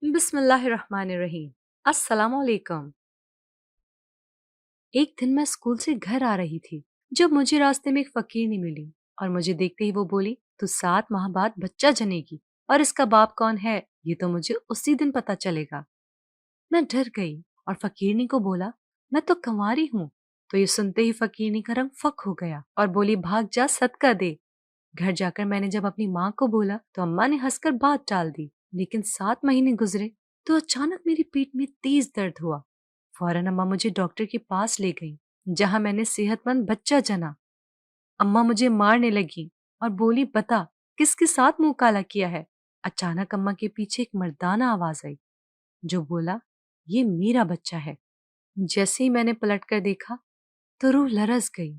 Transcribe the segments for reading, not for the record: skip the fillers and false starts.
بسم اللہ الرحمن الرحیم۔ السلام علیکم۔ ایک دن میں اسکول سے گھر آ رہی تھی جب مجھے راستے میں ایک فقیرنی ملی اور مجھے دیکھتے ہی وہ بولی، تو 7 ماہ بعد بچہ جنے گی اور اس کا باپ کون ہے یہ تو مجھے اسی دن پتا چلے گا۔ میں ڈر گئی اور فقیرنی کو بولا، میں تو کنواری ہوں۔ تو یہ سنتے ہی فقیرنی کا رنگ فک ہو گیا اور بولی، بھاگ جا، صدقہ دے۔ گھر جا کر میں نے جب اپنی ماں کو بولا تو اماں نے ہنس کر بات ٹال دی، لیکن 7 مہینے گزرے تو اچانک میری پیٹھ میں تیز درد ہوا۔ فوراً اماں مجھے ڈاکٹر کے پاس لے گئیں، جہاں میں نے صحت مند بچہ جنا۔ اماں مجھے مارنے لگی اور بولی، بتا کس کے ساتھ منہ کالا کیا ہے؟ اچانک اماں کے پیچھے ایک مردانہ آواز آئی جو بولا، یہ میرا بچہ ہے۔ جیسے ہی میں نے پلٹ کر دیکھا تو روح لرز گئی۔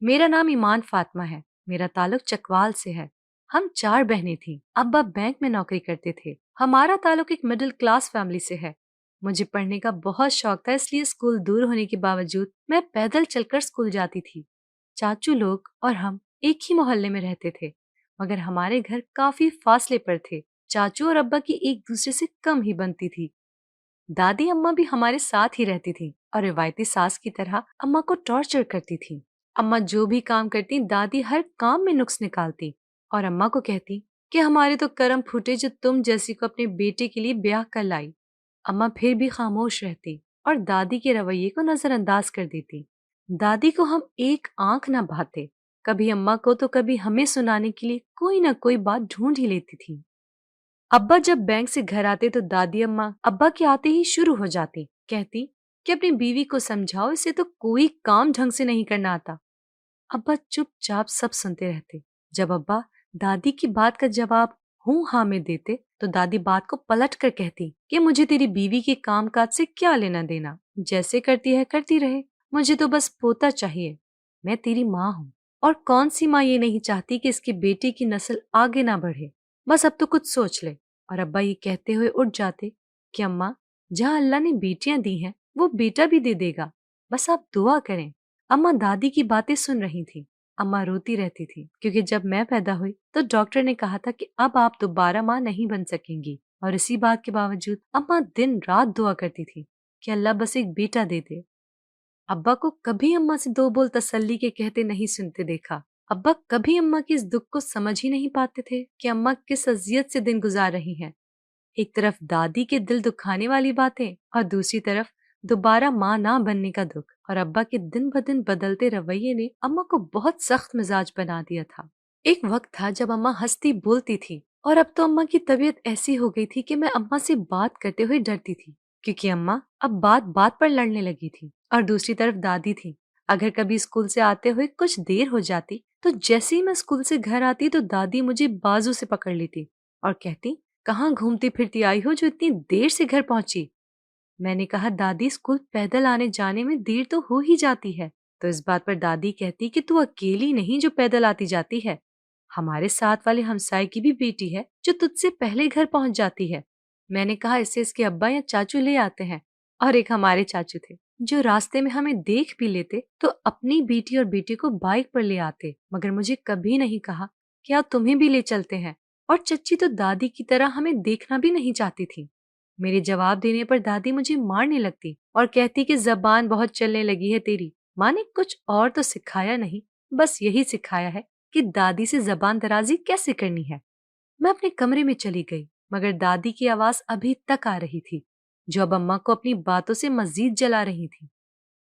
میرا نام ایمان فاطمہ ہے، میرا تعلق چکوال سے ہے۔ ہم 4 بہنیں تھیں، ابا بینک میں نوکری کرتے تھے۔ ہمارا تعلق ایک مڈل کلاس فیملی سے ہے۔ مجھے پڑھنے کا بہت شوق تھا، اس لیے اسکول دور ہونے کے باوجود میں پیدل چل کر اسکول جاتی تھی۔ چاچو لوگ اور ہم ایک ہی محلے میں رہتے تھے، مگر ہمارے گھر کافی فاصلے پر تھے۔ چاچو اور ابا کی ایک دوسرے سے کم ہی بنتی تھی۔ دادی اماں بھی ہمارے ساتھ ہی رہتی تھیں اور روایتی ساس کی طرح اماں کو ٹارچر کرتی تھی۔ اماں جو بھی کام کرتی دادی ہر کام میں نقص نکالتی اور اماں کو کہتی کہ ہمارے تو کرم پھوٹے جو تم جیسی کو اپنے بیٹے کے لیے بیاہ کر لائی۔ اماں پھر بھی خاموش رہتی اور دادی کے رویے کو نظر انداز کر دیتی۔ دادی کو ہم ایک آنکھ نہ بھاتے، کبھی اماں کو تو کبھی ہمیں سنانے کے لیے کوئی نہ کوئی بات ڈھونڈ ہی لیتی تھی۔ ابا جب بینک سے گھر آتے تو دادی اماں ابا کے آتے ہی شروع ہو جاتی، کہتی کہ اپنی بیوی کو سمجھاؤ، اسے تو کوئی کام ڈھنگ سے نہیں کرنا آتا۔ ابا چپ چاپ سب سنتے رہتے۔ جب ابا دادی کی بات کا جواب ہوں ہاں میں دیتے تو دادی بات کو پلٹ کر کہتی کہ مجھے تیری بیوی کے کام کاج سے کیا لینا دینا، جیسے کرتی ہے کرتی رہے، مجھے تو بس پوتا چاہیے۔ میں تیری ماں ہوں، اور کون سی ماں یہ نہیں چاہتی کہ اس کی بیٹی کی نسل آگے نہ بڑھے؟ بس اب تو کچھ سوچ لے۔ اور ابا یہ کہتے ہوئے اٹھ جاتے کہ اماں، جہاں اللہ نے بیٹیاں دی ہیں وہ بیٹا بھی دے دے گا، بس آپ دعا کریں۔ اماں دادی کی باتیں سن رہی تھی۔ اماں روتی رہتی تھی کیونکہ جب میں پیدا ہوئی تو ڈاکٹر نے کہا تھا کہ اب آپ دوبارہ ماں نہیں بن سکیں گی، اور اسی بات کے باوجود اماں دن رات دعا کرتی تھی کہ اللہ بس ایک بیٹا دے دے۔ ابا کو کبھی اماں سے 2 بول تسلی کے کہتے نہیں سنتے دیکھا۔ ابا کبھی اماں کی اس دکھ کو سمجھ ہی نہیں پاتے تھے کہ اماں کس اذیت سے دن گزار رہی ہیں۔ ایک طرف دادی کے دل دکھانے والی باتیں اور دوسری طرف دوبارہ ماں نہ بننے کا دکھ، اور ابا کے دن بدن بدلتے رویے نے اماں کو بہت سخت مزاج بنا دیا تھا۔ ایک وقت تھا جب اماں ہنستی بولتی تھی، اور اب تو اماں کی طبیعت ایسی ہو گئی تھی کہ میں اماں سے بات کرتے ہوئے ڈرتی تھی، کیونکہ اماں اب بات بات پر لڑنے لگی تھی۔ اور دوسری طرف دادی تھی، اگر کبھی اسکول سے آتے ہوئے کچھ دیر ہو جاتی تو جیسے ہی میں اسکول سے گھر آتی تو دادی مجھے بازو سے پکڑ لیتی اور کہتی، کہاں گھومتی پھرتی آئی ہو جو اتنی دیر سے گھر پہنچی؟ میں نے کہا، دادی اسکول پیدل آنے جانے میں دیر تو ہو ہی جاتی ہے۔ تو اس بات پر دادی کہتی کہ تو اکیلی نہیں جو پیدل آتی جاتی ہے، ہمارے ساتھ والے ہمسائے کی بھی بیٹی ہے جو تجھ سے پہلے گھر پہنچ جاتی ہے۔ میں نے کہا، اس سے اس کے ابا یا چاچو لے آتے ہیں، اور ایک ہمارے چاچو تھے جو راستے میں ہمیں دیکھ بھی لیتے تو اپنی بیٹی اور بیٹے کو بائک پر لے آتے، مگر مجھے کبھی نہیں کہا کہ آپ تمہیں بھی لے چلتے ہیں۔ اور چچی تو دادی کی طرح ہمیں دیکھنا بھی نہیں چاہتی تھی۔ میرے جواب دینے پر دادی مجھے مارنے لگتی اور کہتی کہ زبان بہت چلنے لگی ہے تیری۔ ماں نے کچھ اور تو سکھایا نہیں، بس یہی سکھایا ہے کہ دادی سے زبان درازی کیسے کرنی ہے۔ میں اپنے کمرے میں چلی گئی، مگر دادی کی آواز ابھی تک آ رہی تھی، جو اب اماں کو اپنی باتوں سے مزید جلا رہی تھی۔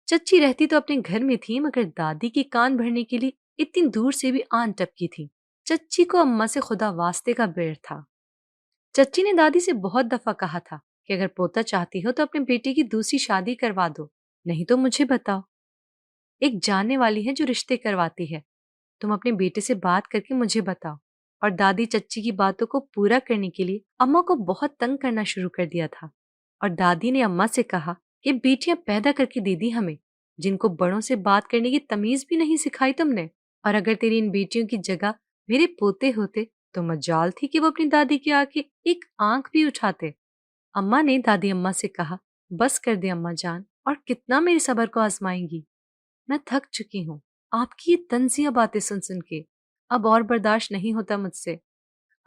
چچی رہتی تو اپنے گھر میں تھی، مگر دادی کے کان بھرنے کے لیے اتنی دور سے بھی آن ٹپکی تھی۔ چچی کو اماں سے خدا واسطے کا بیر تھا۔ چچی نے دادی سے بہت دفعہ کہا تھا کہ اگر پوتا چاہتی ہو تو اپنے بیٹے کی دوسری شادی کروا دو، نہیں تو مجھے بتاؤ، ایک جاننے والی ہے جو رشتے کرواتی ہے، تم اپنے بیٹے سے بات کر کے مجھے بتاؤ۔ اور دادی چچی کی باتوں کو پورا کرنے کے لیے اماں کو بہت تنگ کرنا شروع کر دیا تھا، اور دادی نے اماں سے کہا کہ بیٹیاں پیدا کر کے دے دی ہمیں، جن کو بڑوں سے بات کرنے کی تمیز بھی نہیں سکھائی تم نے، اور اگر تیری ان بیٹیوں کی جگہ میرے پوتے ہوتے تو مجال تھی کہ وہ اپنی دادی کے آگے ایک آنکھ بھی اٹھاتے۔ اماں نے دادی اماں سے کہا، بس کر دے اماں جان، اور کتنا میرے صبر کو آزمائیں گی؟ میں تھک چکی ہوں آپ کی یہ طنزیہ باتیں سن سن کے، اب اور برداشت نہیں ہوتا مجھ سے۔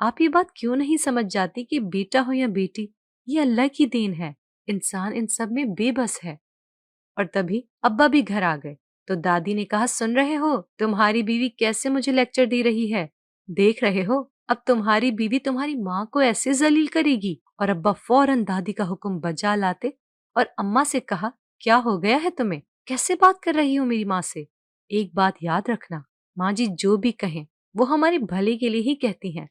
آپ یہ بات کیوں نہیں سمجھ جاتی کہ بیٹا ہو یا بیٹی، یہ اللہ کی دین ہے، انسان ان سب میں بے بس ہے۔ اور تبھی ابا بھی گھر آ گئے تو دادی نے کہا، سن رہے ہو تمہاری بیوی کیسے مجھے لیکچر دے رہی ہے؟ دیکھ رہے ہو اب تمہاری بیوی تمہاری ماں کو ایسے ذلیل کرے گی۔ اور ابا فوراً دادی کا حکم بجا لاتے اور اماں سے کہا، کیا ہو گیا ہے تمہیں؟ کیسے بات کر رہی ہو میری ماں سے؟ ایک بات یاد رکھنا، ماں جی جو بھی کہیں وہ ہمارے بھلے کے لیے ہی کہتی ہیں۔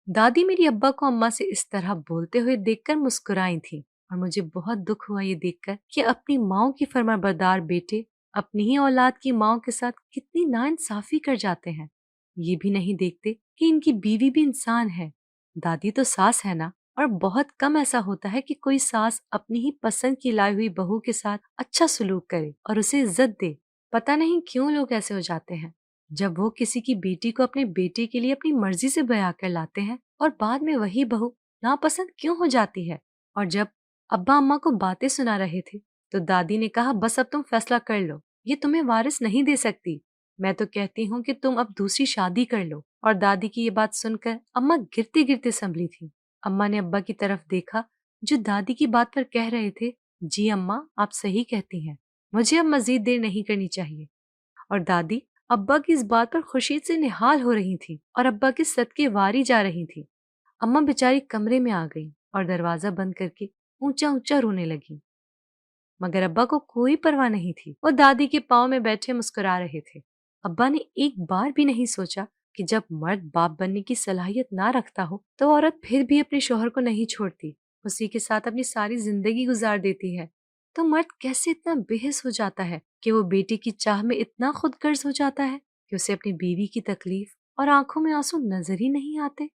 دادی میری ابا کو اماں سے اس طرح بولتے ہوئے دیکھ کر مسکرائی تھی اور مجھے بہت دکھ ہوا یہ دیکھ کر کہ اپنی ماؤں کی فرما بردار بیٹے اپنی ہی اولاد کی ماؤں کے ساتھ کتنی ناانصافی کر جاتے ہیں۔ یہ بھی نہیں دیکھتے کہ ان کی بیوی بھی انسان ہے۔ دادی تو ساس ہے نا، اور بہت کم ایسا ہوتا ہے کہ کوئی ساس اپنی ہی پسند کی لائی ہوئی بہو کے ساتھ اچھا سلوک کرے اور اسے عزت دے۔ پتہ نہیں کیوں لوگ ایسے ہو جاتے ہیں جب وہ کسی کی بیٹی کو اپنے بیٹے کے لیے اپنی مرضی سے بیاہ کر لاتے ہیں، اور بعد میں وہی بہو ناپسند کیوں ہو جاتی ہے۔ اور جب ابا اماں کو باتیں سنا رہے تھے تو دادی نے کہا، بس اب تم فیصلہ کر لو، یہ تمہیں وارث نہیں دے سکتی، میں تو کہتی ہوں کہ تم اب دوسری شادی کر لو۔ اور دادی کی یہ بات سن کر اماں گرتے گرتے سنبھلی تھی۔ اماں نے ابا کی طرف دیکھا جو دادی کی بات پر کہہ رہے تھے، جی اماں آپ صحیح کہتی ہیں، مجھے اب مزید دیر نہیں کرنی چاہیے۔ اور دادی ابا کی اس بات پر خوشی سے نہال ہو رہی تھی اور ابا کے صدقے واری جا رہی تھی۔ اماں بیچاری کمرے میں آ گئی اور دروازہ بند کر کے اونچا اونچا رونے لگی، مگر ابا کو کوئی پرواہ نہیں تھی۔ وہ دادی کے پاؤں میں بیٹھے مسکرا رہے تھے۔ ابا نے ایک بار بھی نہیں سوچا کہ جب مرد باپ بننے کی صلاحیت نہ رکھتا ہو تو عورت پھر بھی اپنے شوہر کو نہیں چھوڑتی، اسی کے ساتھ اپنی ساری زندگی گزار دیتی ہے۔ تو مرد کیسے اتنا بے حس ہو جاتا ہے کہ وہ بیٹی کی چاہ میں اتنا خود غرض ہو جاتا ہے کہ اسے اپنی بیوی کی تکلیف اور آنکھوں میں آنسو نظر ہی نہیں آتے۔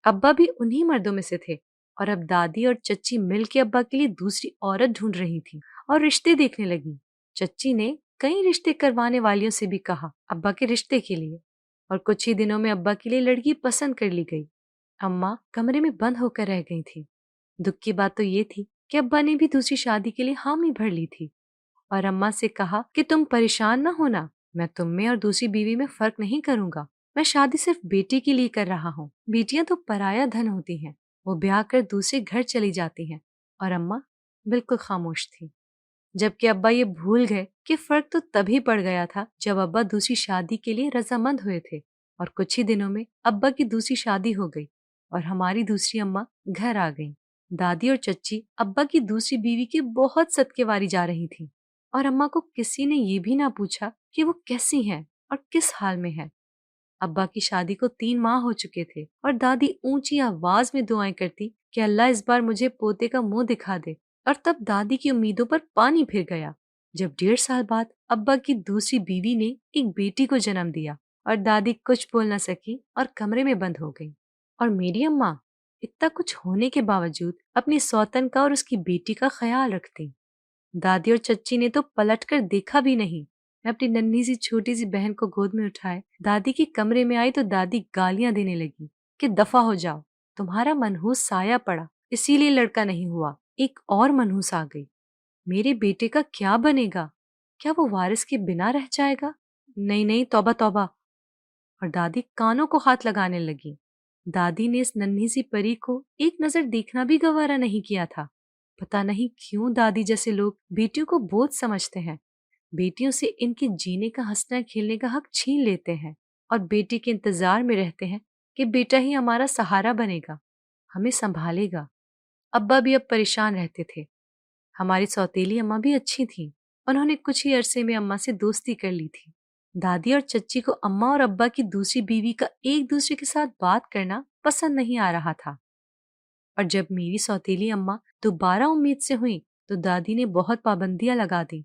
ابا بھی انہی مردوں میں سے تھے، اور اب دادی اور چچی مل کے ابا کے لیے دوسری عورت ڈھونڈ رہی تھی اور رشتے دیکھنے لگی۔ چچی نے کئی رشتے کروانے والیوں سے بھی کہا ابا کے رشتے کے لیے، اور کچھ ہی دنوں میں ابا کے لیے لڑکی پسند کر لی گئی۔ اماں کمرے میں بند ہو کر رہ گئی تھی۔ دکھ کی بات تو یہ تھی کہ ابا نے بھی دوسری شادی کے لیے حامی بھر لی تھی، اور اماں سے کہا کہ تم پریشان نہ ہونا، میں تم میں اور دوسری بیوی میں فرق نہیں کروں گا، میں شادی صرف بیٹی کے لیے کر رہا ہوں۔ بیٹیاں تو پرایا دھن ہوتی ہیں، وہ بیاہ کر دوسرے گھر چلی جاتی ہیں۔ اور اماں بالکل خاموش تھی، جبکہ ابا یہ بھول گئے کہ فرق تو تبھی پڑ گیا تھا جب ابا دوسری شادی کے لیے رضامند ہوئے تھے، اور کچھ ہی دنوں میں ابا کی دوسری شادی ہو گئی اور ہماری دوسری اماں گھر آ گئیں۔ دادی اور چچی ابا کی دوسری بیوی کے بہت صدقے واری جا رہی تھی، اور اماں کو کسی نے یہ بھی نہ پوچھا کہ وہ کیسی ہیں اور کس حال میں ہے۔ ابا کی شادی کو 3 ماہ ہو چکے تھے اور دادی اونچی آواز میں دعائیں کرتی کہ اللہ اس بار مجھے پوتے کا منہ دکھا دے، اور تب دادی کی امیدوں پر پانی پھر گیا جب 1.5 سال بعد ابا کی دوسری بیوی نے ایک بیٹی کو جنم دیا، اور دادی کچھ بول نہ سکی اور کمرے میں بند ہو گئی۔ اور میری اماں اتنا کچھ ہونے کے باوجود اپنی سوتن کا اور اس کی بیٹی کا خیال رکھتی۔ دادی اور چچی نے تو پلٹ کر دیکھا بھی نہیں۔ میں اپنی ننھی سی چھوٹی سی بہن کو گود میں اٹھائے دادی کے کمرے میں آئی تو دادی گالیاں دینے لگی کہ دفع ہو جاؤ، تمہارا منحوس سایہ پڑا، اسی لیے لڑکا نہیں ہوا، ایک اور منحوس آ گئی، میرے بیٹے کا کیا بنے گا؟ کیا وہ وارث کے بنا رہ جائے گا؟ نہیں نہیں، توبہ توبہ۔ اور دادی کانوں کو ہاتھ لگانے لگی۔ دادی نے اس ننھی سی پری کو ایک نظر دیکھنا بھی گوارا نہیں کیا تھا۔ پتہ نہیں کیوں دادی جیسے لوگ بیٹیوں کو بوجھ سمجھتے ہیں، بیٹیوں سے ان کے جینے کا ہنسنا کھیلنے کا حق چھین لیتے ہیں، اور بیٹی کے انتظار میں رہتے ہیں کہ بیٹا ہی ہمارا سہارا بنے گا، ہمیں سنبھالے گا۔ ابا بھی اب پریشان رہتے تھے۔ ہماری سوتیلی اماں بھی اچھی تھیں، انہوں نے کچھ ہی عرصے میں اماں سے دوستی کر لی تھی۔ دادی اور چچی کو اماں اور ابا کی دوسری بیوی کا ایک دوسرے کے ساتھ بات کرنا پسند نہیں آ رہا تھا، اور جب میری سوتیلی اماں دوبارہ امید سے ہوئیں تو دادی نے بہت پابندیاں لگا دی،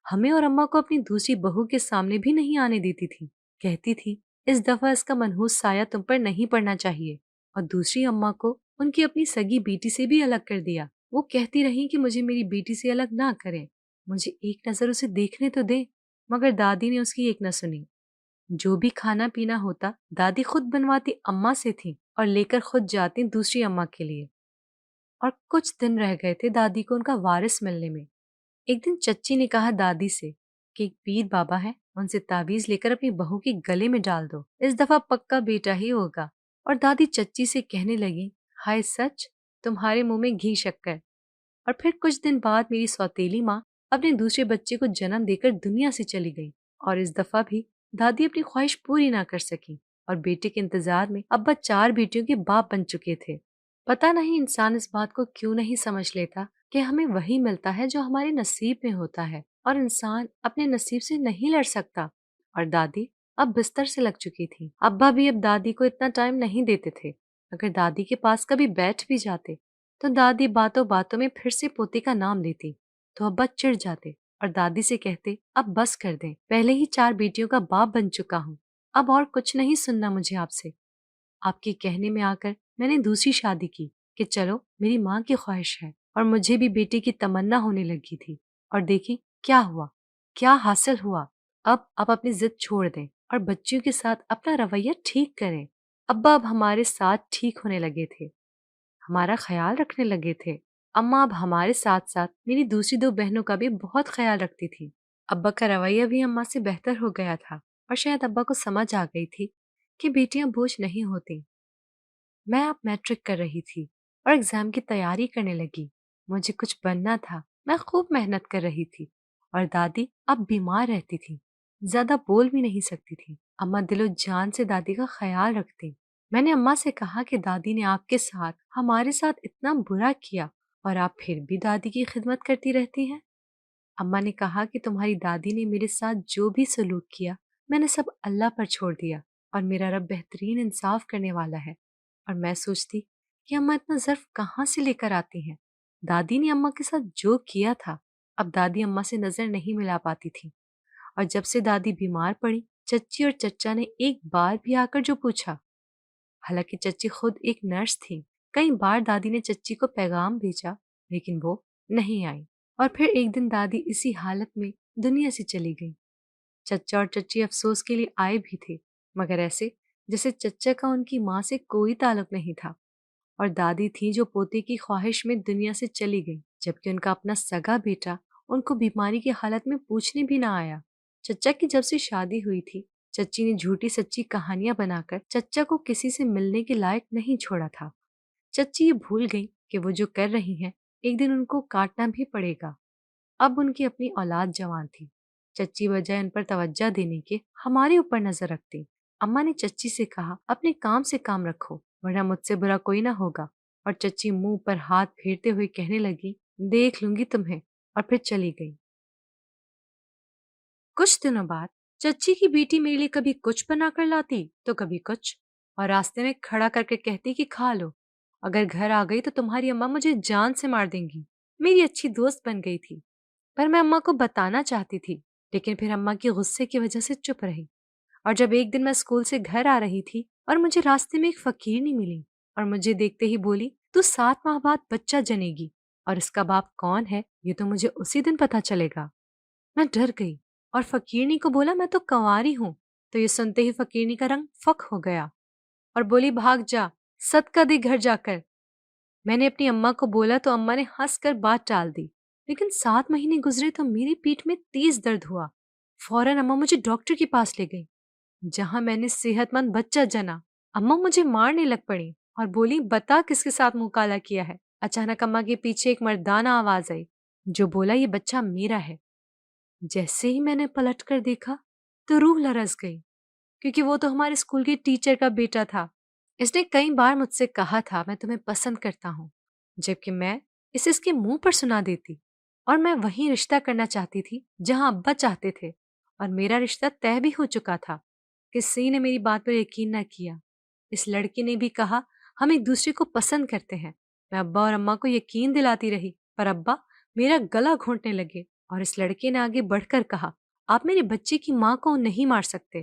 ہمیں اور اماں کو اپنی دوسری بہو کے سامنے بھی نہیں آنے دیتی تھی، کہتی تھی اس دفعہ اس کا منحوس سایہ تم پر نہیں پڑنا چاہیے۔ اور دوسری اماں کو ان کی اپنی سگی بیٹی سے بھی الگ کر دیا۔ وہ کہتی رہی کہ مجھے میری بیٹی سے الگ نہ کریں، مجھے ایک نظر اسے دیکھنے تو دیں، مگر دادی نے اس کی ایک نہ سنی۔ جو بھی کھانا پینا ہوتا دادی خود بنواتی اماں سے تھی اور لے کر خود جاتی دوسری اماں کے لیے۔ اور کچھ دن رہ گئے تھے دادی کو ان کا وارث ملنے میں۔ ایک دن چچی نے کہا دادی سے کہ ایک پیر بابا ہے، ان سے تعویذ لے کر اپنی بہو کے گلے میں ڈال دو، اس دفعہ پکا بیٹا ہی ہوگا۔ اور دادی چچی سے کہنے لگی، ہائے سچ، تمہارے منہ میں گھی شکر۔ اور پھر کچھ دن بعد میری سوتیلی ماں اپنے دوسرے بچے کو جنم دے کر دنیا سے چلی گئی، اور اس دفعہ بھی دادی اپنی خواہش پوری نہ کر سکی، اور بیٹے کے انتظار میں ابا 4 بیٹیوں کے باپ بن چکے تھے۔ پتہ نہیں انسان اس بات کو کیوں نہیں سمجھ لیتا کہ ہمیں وہی ملتا ہے جو ہمارے نصیب میں ہوتا ہے، اور انسان اپنے نصیب سے نہیں لڑ سکتا۔ اور دادی اب بستر سے لگ چکی تھی۔ ابا بھی اب دادی کو اتنا ٹائم نہیں دیتے تھے۔ اگر دادی کے پاس کبھی بیٹھ بھی جاتے تو دادی باتوں باتوں میں پھر سے پوتے کا نام لیتی، تو ابا چڑ جاتے اور دادی سے کہتے، اب بس کر دیں، پہلے ہی 4 بیٹیوں کا باپ بن چکا ہوں، اب اور کچھ نہیں سننا مجھے آپ سے۔ آپ کے کہنے میں آ کر میں نے دوسری شادی کی کہ چلو میری ماں کی خواہش ہے، اور مجھے بھی بیٹے کی تمنا ہونے لگی تھی، اور دیکھیں کیا ہوا، کیا حاصل ہوا۔ اب آپ اپنی ضد چھوڑ دیں اور بچیوں کے ساتھ اپنا رویہ ٹھیک کریں۔ ابا اب ہمارے ساتھ ٹھیک ہونے لگے تھے، ہمارا خیال رکھنے لگے تھے۔ اماں اب ہمارے ساتھ ساتھ میری دوسری 2 بہنوں کا بھی بہت خیال رکھتی تھی۔ ابا کا رویہ بھی اماں سے بہتر ہو گیا تھا، اور شاید ابا کو سمجھ آ گئی تھی کہ بیٹیاں بوجھ نہیں ہوتی۔ میں اب میٹرک کر رہی تھی اور ایگزام کی تیاری کرنے لگی۔ مجھے کچھ بننا تھا، میں خوب محنت کر رہی تھی، اور دادی اب بیمار رہتی تھی، زیادہ بول بھی نہیں سکتی تھی۔ اماں دل و جان سے دادی کا خیال رکھتی۔ میں نے اماں سے کہا کہ دادی نے آپ کے ساتھ ہمارے ساتھ اتنا برا کیا، اور آپ پھر بھی دادی کی خدمت کرتی رہتی ہیں۔ اماں نے کہا کہ تمہاری دادی نے میرے ساتھ جو بھی سلوک کیا، میں نے سب اللہ پر چھوڑ دیا، اور میرا رب بہترین انصاف کرنے والا ہے۔ اور میں سوچتی کہ اماں اتنا ظرف کہاں سے لے کر آتی ہیں۔ دادی نے اماں کے ساتھ جو کیا تھا، اب دادی اماں سے نظر نہیں ملا پاتی تھی، اور جب سے دادی بیمار پڑی، چچی اور چچا نے ایک بار بھی آ کر جو پوچھا، حالانکہ چچی خود ایک نرس تھی، کئی بار دادی نے چچی کو پیغام بھیجا لیکن وہ نہیں آئی، اور پھر ایک دن دادی اسی حالت میں دنیا سے چلی گئی۔ چچا اور چچی افسوس کے لیے آئے بھی تھے، مگر ایسے جیسے چچا کا ان کی ماں سے کوئی تعلق نہیں تھا، اور دادی تھی جو پوتے کی خواہش میں دنیا سے چلی گئی، جبکہ ان کا اپنا سگا بیٹا ان کو بیماری کی حالت میں پوچھنے بھی نہ آیا۔ چچا کی جب سے شادی ہوئی تھی، چچی نے جھوٹی سچی کہانیاں بنا کر چچا کو کسی سے ملنے کے لائق نہیں چھوڑا تھا۔ چچی یہ بھول گئی کہ وہ جو کر رہی ہیں ایک دن ان کو کاٹنا بھی پڑے گا۔ اب ان کی اپنی اولاد جوان تھی، چچی بجائے ان پر توجہ دینے کے ہمارے اوپر نظر رکھتی۔ اماں نے چچی سے کہا، اپنے کام سے کام رکھو ورنہ مجھ سے برا کوئی نہ ہوگا، اور چچی منہ پر ہاتھ پھیرتے ہوئے کہنے لگی، دیکھ لوں گی تمہیں، اور پھر چلی گئی۔ کچھ دنوں بعد چچی کی بیٹی میرے لیے کبھی کچھ بنا کر لاتی تو کبھی کچھ، اور راستے میں کھڑا کر کے کہتی کہ کھا لو، اگر گھر آ گئی تو تمہاری اماں مجھے جان سے مار دیں گی۔ میری اچھی دوست بن گئی تھی، پر میں اماں کو بتانا چاہتی تھی، لیکن پھر اماں کی غصے کی وجہ سے چپ رہی۔ اور جب ایک دن میں اسکول سے گھر آ رہی تھی اور مجھے راستے میں ایک فقیرنی ملی، اور مجھے دیکھتے ہی بولی، تو 7 ماہ بعد بچہ جنے گی، اور اس کا باپ کون ہے یہ تو مجھے اسی دن پتا چلے گا۔ میں ڈر گئی اور فقیرنی کو بولا، میں تو کنواری ہوں۔ تو یہ سنتے ہی فقیرنی کا رنگ فک ہو گیا اور بولی، بھاگ جا، صدقہ دے گھر جا کر۔ میں نے اپنی اماں کو بولا تو اماں نے ہنس کر بات ٹال دی، لیکن 7 مہینے گزرے تو میری پیٹھ میں تیز درد ہوا۔ فوراً اماں مجھے ڈاکٹر کے پاس لے گئی، جہاں میں نے صحت مند بچہ جنا۔ اماں مجھے مارنے لگ پڑی اور بولی، بتا کس کے ساتھ منہ کالا کیا ہے۔ اچانک اماں کے پیچھے ایک مردانہ آواز آئی جو بولا، یہ بچہ میرا ہے۔ جیسے ہی میں نے پلٹ کر دیکھا تو روح لرز گئی، کیونکہ وہ تو ہمارے اسکول کے ٹیچر کا بیٹا تھا۔ اس نے کئی بار مجھ سے کہا تھا، میں تمہیں پسند کرتا ہوں، جبکہ میں اسے اس کے منہ پر سنا دیتی، اور میں وہیں رشتہ کرنا چاہتی تھی جہاں ابا چاہتے تھے، اور میرا رشتہ طے بھی ہو چکا تھا۔ کسی نے میری بات پر یقین نہ کیا۔ اس لڑکے نے بھی کہا، ہم ایک دوسرے کو پسند کرتے ہیں۔ میں ابا اور اماں کو یقین دلاتی رہی، پر ابا میرا گلا گھونٹنے لگے، اور اس لڑکے نے آگے بڑھ کر کہا، آپ میرے بچے کی ماں کو نہیں مار سکتے۔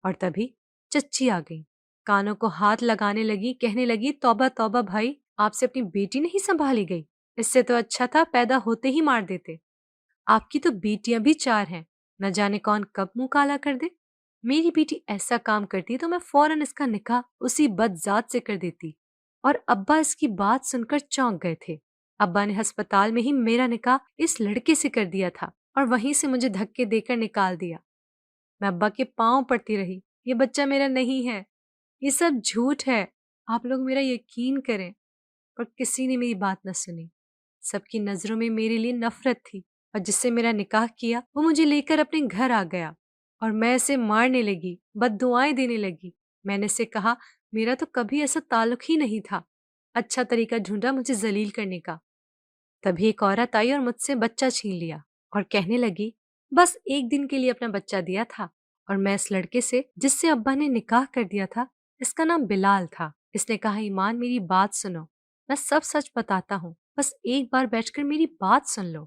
اور تبھی چچی آ گئی، کانوں کو ہاتھ لگانے لگی، کہنے لگی، توبہ توبہ بھائی، آپ سے اپنی بیٹی نہیں سنبھالی گئی، اس سے تو اچھا تھا پیدا ہوتے ہی مار دیتے۔ آپ کی تو بیٹیاں بھی 4 ہیں، نہ جانے کون کب منہ کالا کر دے۔ میری بیٹی ایسا کام کرتی تو میں فوراً اس کا نکاح اسی بد ذات سے کر دیتی۔ اور ابا اس کی بات سن کر چونک گئے تھے۔ ابا نے ہسپتال میں ہی میرا نکاح اس لڑکے سے کر دیا تھا، اور وہیں سے مجھے دھکے دے کر نکال دیا۔ میں ابا کے پاؤں پڑتی رہی، یہ بچہ میرا نہیں ہے، یہ سب جھوٹ ہے، آپ لوگ میرا یقین کریں، پر کسی نے میری بات نہ سنی۔ سب کی نظروں میں میرے لیے نفرت تھی، اور جس سے میرا نکاح کیا وہ مجھے لے کر اپنے گھر آ گیا اور میں اسے مارنے لگی، بد دعائیں دینے لگی۔ میں نے اسے کہا میرا تو کبھی ایسا تعلق ہی نہیں تھا، اچھا طریقہ ڈھونڈا مجھے ذلیل کرنے کا۔ تبھی ایک عورت آئی اور مجھ سے بچہ چھین لیا اور کہنے لگی بس ایک دن کے لیے اپنا بچہ دیا تھا، اور میں اس لڑکے سے جس سے ابا نے نکاح کر دیا تھا، اس کا نام بلال تھا۔ اس نے کہا ایمان میری بات سنو، میں سب سچ بتاتا ہوں، بس ایک بار بیٹھ کر میری بات سن لو۔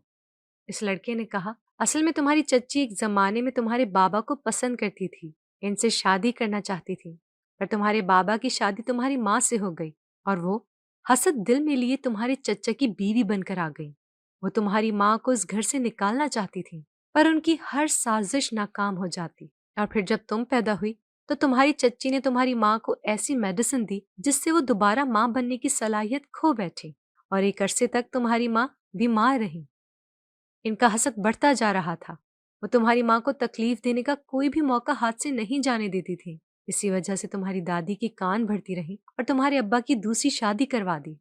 اس لڑکے نے کہا اصل میں تمہاری چچی ایک زمانے میں تمہارے بابا کو پسند کرتی تھی، ان سے شادی کرنا چاہتی تھی، پر تمہارے بابا کی شادی تمہاری ماں سے ہو گئی اور وہ حسد دل میں لیے تمہارے چچا کی بیوی بن کر آ گئی۔ وہ تمہاری ماں کو اس گھر سے نکالنا چاہتی تھی، پر ان کی ہر سازش ناکام ہو جاتی، اور پھر جب تم پیدا ہوئی تو تمہاری چچی نے تمہاری ماں کو ایسی میڈیسن دی جس سے وہ دوبارہ ماں بننے کی صلاحیت کھو بیٹھی، اور ایک عرصے تک تمہاری ماں بیمار رہی۔ ان کا حسد بڑھتا جا رہا تھا، وہ تمہاری ماں کو تکلیف دینے کا کوئی بھی موقع ہاتھ سے نہیں جانے دیتی تھی، اسی وجہ سے تمہاری دادی کی کان بھرتی رہی اور تمہارے ابا کی دوسری شادی کروا دی۔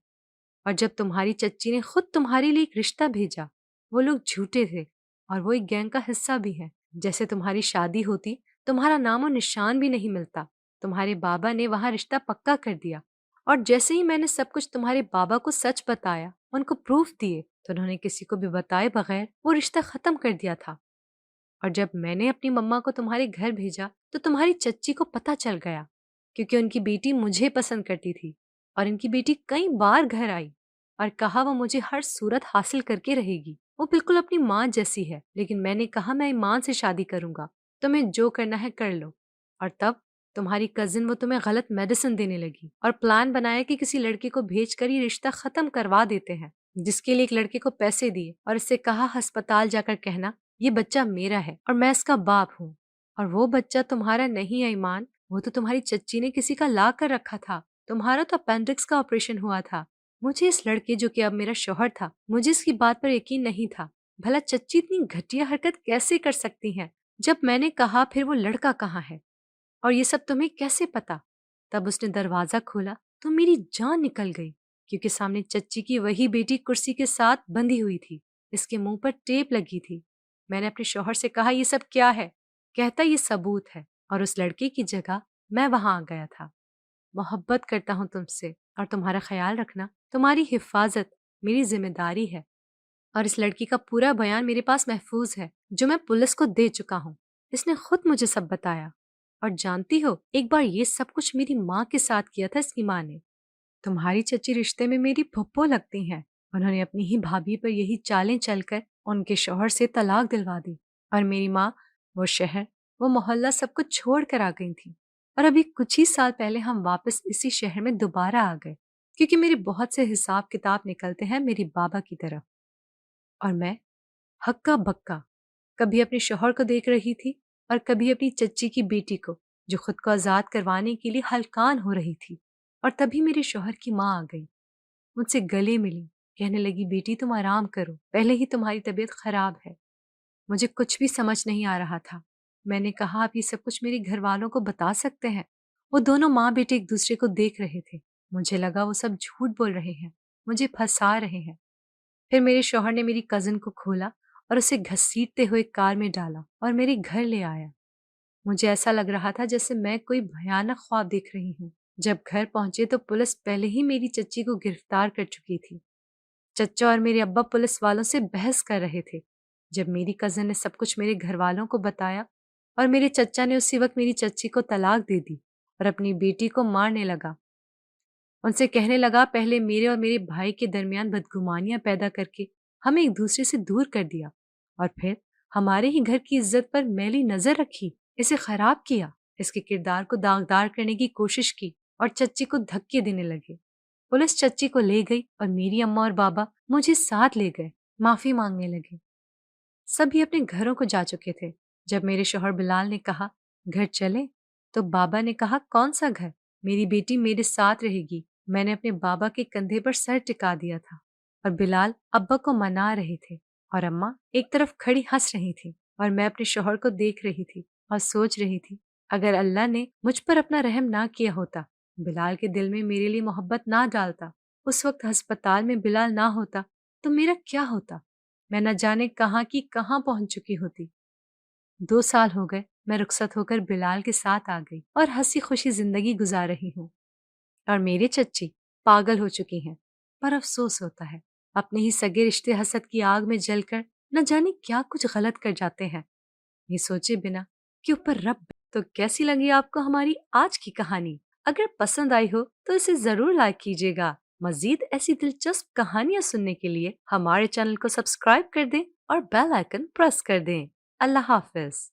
اور جب تمہاری چچی نے خود تمہارے لیے ایک رشتہ بھیجا، وہ لوگ جھوٹے تھے اور وہ ایک گینگ کا حصہ بھی ہے۔ جیسے تمہاری شادی ہوتی تمہارا نام و نشان بھی نہیں ملتا۔ تمہارے بابا نے وہاں رشتہ پکا کر دیا، اور جیسے ہی میں نے سب کچھ تمہارے بابا کو سچ بتایا، ان کو پروف دیے، تو انہوں نے کسی کو بھی بتائے بغیر وہ رشتہ ختم کر دیا تھا۔ اور جب میں نے اپنی مما کو تمہارے گھر بھیجا تو تمہاری چچی کو پتہ چل گیا، کیونکہ ان کی بیٹی مجھے پسند کرتی تھی، اور ان کی بیٹی کئی بار گھر آئی اور کہا وہ مجھے ہر صورت حاصل کر کے رہے گی، وہ بالکل اپنی ماں جیسی ہے۔ لیکن میں نے کہا میں ایمان سے شادی کروں گا، تمہیں جو کرنا ہے کر لو۔ اور تب تمہاری کزن وہ تمہیں غلط میڈیسن دینے لگی اور پلان بنایا کہ کسی لڑکے کو بھیج کر یہ رشتہ ختم کروا دیتے ہیں، جس کے لیے ایک لڑکے کو پیسے دیے اور اس سے کہا ہسپتال جا کر کہنا یہ بچہ میرا ہے اور میں اس کا باپ ہوں، اور وہ بچہ تمہارا نہیں ہے ایمان، وہ تو تمہاری چچی نے کسی کا لا کر رکھا تھا۔ تمہارا تو اپینڈکس کا آپریشن ہوا تھا۔ مجھے اس لڑکے جو کہ اب میرا شوہر تھا، مجھے اس کی بات پر یقین نہیں تھا۔ بھلا چچی اتنی گھٹیا حرکت کیسے کر سکتی ہیں؟ جب میں نے کہا پھر وہ لڑکا کہاں ہے اور یہ سب تمہیں کیسے پتا؟ تب اس نے دروازہ کھولا تو میری جان نکل گئی، کیونکہ سامنے چچی کی وہی بیٹی کرسی کے ساتھ بندھی ہوئی تھی، اس کے منہ پر ٹیپ لگی تھی۔ میں نے اپنے شوہر سے کہا یہ سب کیا ہے؟ کہتا یہ ثبوت ہے، اور اس لڑکے کی جگہ میں وہاں آ گیا تھا۔ محبت کرتا ہوں تم سے، اور تمہارا خیال رکھنا، تمہاری حفاظت میری ذمہ داری ہے، اور اس لڑکی کا پورا بیان میرے پاس محفوظ ہے جو میں پولیس کو دے چکا ہوں۔ اس نے خود مجھے سب بتایا، اور جانتی ہو ایک بار یہ سب کچھ میری ماں کے ساتھ کیا تھا اس کی ماں نے۔ تمہاری چچی رشتے میں میری پھپھو لگتی ہیں، انہوں نے اپنی ہی بھابھی پر یہی چالیں چل کر ان کے شوہر سے طلاق دلوا دی، اور میری ماں وہ شہر وہ محلہ سب کچھ چھوڑ کر آ گئی تھی، اور ابھی کچھ ہی سال پہلے ہم واپس اسی شہر میں دوبارہ آ گئے، کیونکہ میرے بہت سے حساب کتاب نکلتے ہیں میری بابا کی طرف، اور میں ہکا بکا کبھی اپنے شوہر کو دیکھ رہی تھی اور کبھی اپنی چچی کی بیٹی کو جو خود کو آزاد کروانے کے لیے ہلکان ہو رہی تھی۔ اور تبھی میرے شوہر کی ماں آ گئی، مجھ سے گلے ملی، کہنے لگی بیٹی تم آرام کرو، پہلے ہی تمہاری طبیعت خراب ہے۔ مجھے کچھ بھی سمجھ نہیں آ رہا تھا۔ میں نے کہا آپ یہ سب کچھ میرے گھر والوں کو بتا سکتے ہیں؟ وہ دونوں ماں بیٹے ایک دوسرے کو دیکھ رہے تھے، مجھے لگا وہ سب جھوٹ بول رہے ہیں، مجھے پھنسا رہے ہیں۔ پھر میرے شوہر نے میری کزن کو کھولا اور اسے گھسیٹتے ہوئے کار میں ڈالا اور میرے گھر لے آیا۔ مجھے ایسا لگ رہا تھا جیسے میں کوئی بھیانک خواب دیکھ رہی ہوں۔ جب گھر پہنچے تو پولیس پہلے ہی میری چچی کو گرفتار کر چکی تھی۔ چچا اور میرے ابا پولیس والوں سے بحث کر رہے تھے۔ جب میری کزن نے سب کچھ میرے گھر والوں کو بتایا اور میرے چچا نے اسی وقت میری چچی کو طلاق دے دی اور اپنی بیٹی کو مارنے لگا، ان سے کہنے لگا پہلے میرے اور میرے بھائی کے درمیان بدگمانیاں پیدا کر کے ہمیں ایک دوسرے سے دور کر دیا، اور پھر ہمارے ہی گھر کی عزت پر میلی نظر رکھی، اسے خراب کیا، اس کے کردار کو داغدار کرنے کی کوشش کی اور چچی کو دھکے دینے لگے۔ پولیس چچی کو لے گئی اور میری اماں اور بابا مجھے ساتھ لے گئے، معافی مانگنے لگے۔ سبھی اپنے گھروں کو جا چکے تھے۔ جب میرے شوہر بلال نے کہا گھر چلے تو بابا نے کہا کون سا گھر، میری بیٹی میرے ساتھ رہے گی۔ میں نے اپنے بابا کے کندھے پر سر ٹکا دیا تھا، اور بلال ابا کو منا رہے تھے، اور اماں ایک طرف کھڑی ہنس رہی تھی، اور میں اپنے شوہر کو دیکھ رہی تھی اور سوچ رہی تھی اگر اللہ نے مجھ پر اپنا رحم نہ کیا ہوتا بلال کے دل میں میرے لیے محبت نہ ڈالتا، اس وقت ہسپتال میں بلال نہ ہوتا تو میرا کیا ہوتا؟ میں نہ جانے کہاں کی کہاں پہنچ چکی ہوتی۔ 2 سال ہو گئے میں رخصت ہو کر بلال کے ساتھ آ گئی اور ہنسی خوشی زندگی گزار رہی ہوں، اور میری چچی پاگل ہو چکی ہیں۔ پر افسوس ہوتا ہے اپنے ہی سگے رشتے حسد کی آگ میں جل کر نہ جانے کیا کچھ غلط کر جاتے ہیں، یہ سوچے بنا کہ اوپر رب۔ تو کیسی لگی آپ کو ہماری آج کی کہانی؟ اگر پسند آئی ہو تو اسے ضرور لائک کیجیے گا۔ مزید ایسی دلچسپ کہانیاں سننے کے لیے ہمارے چینل کو سبسکرائب کر دیں اور بیل آئیکن پریس کر دیں۔ اللہ حافظ۔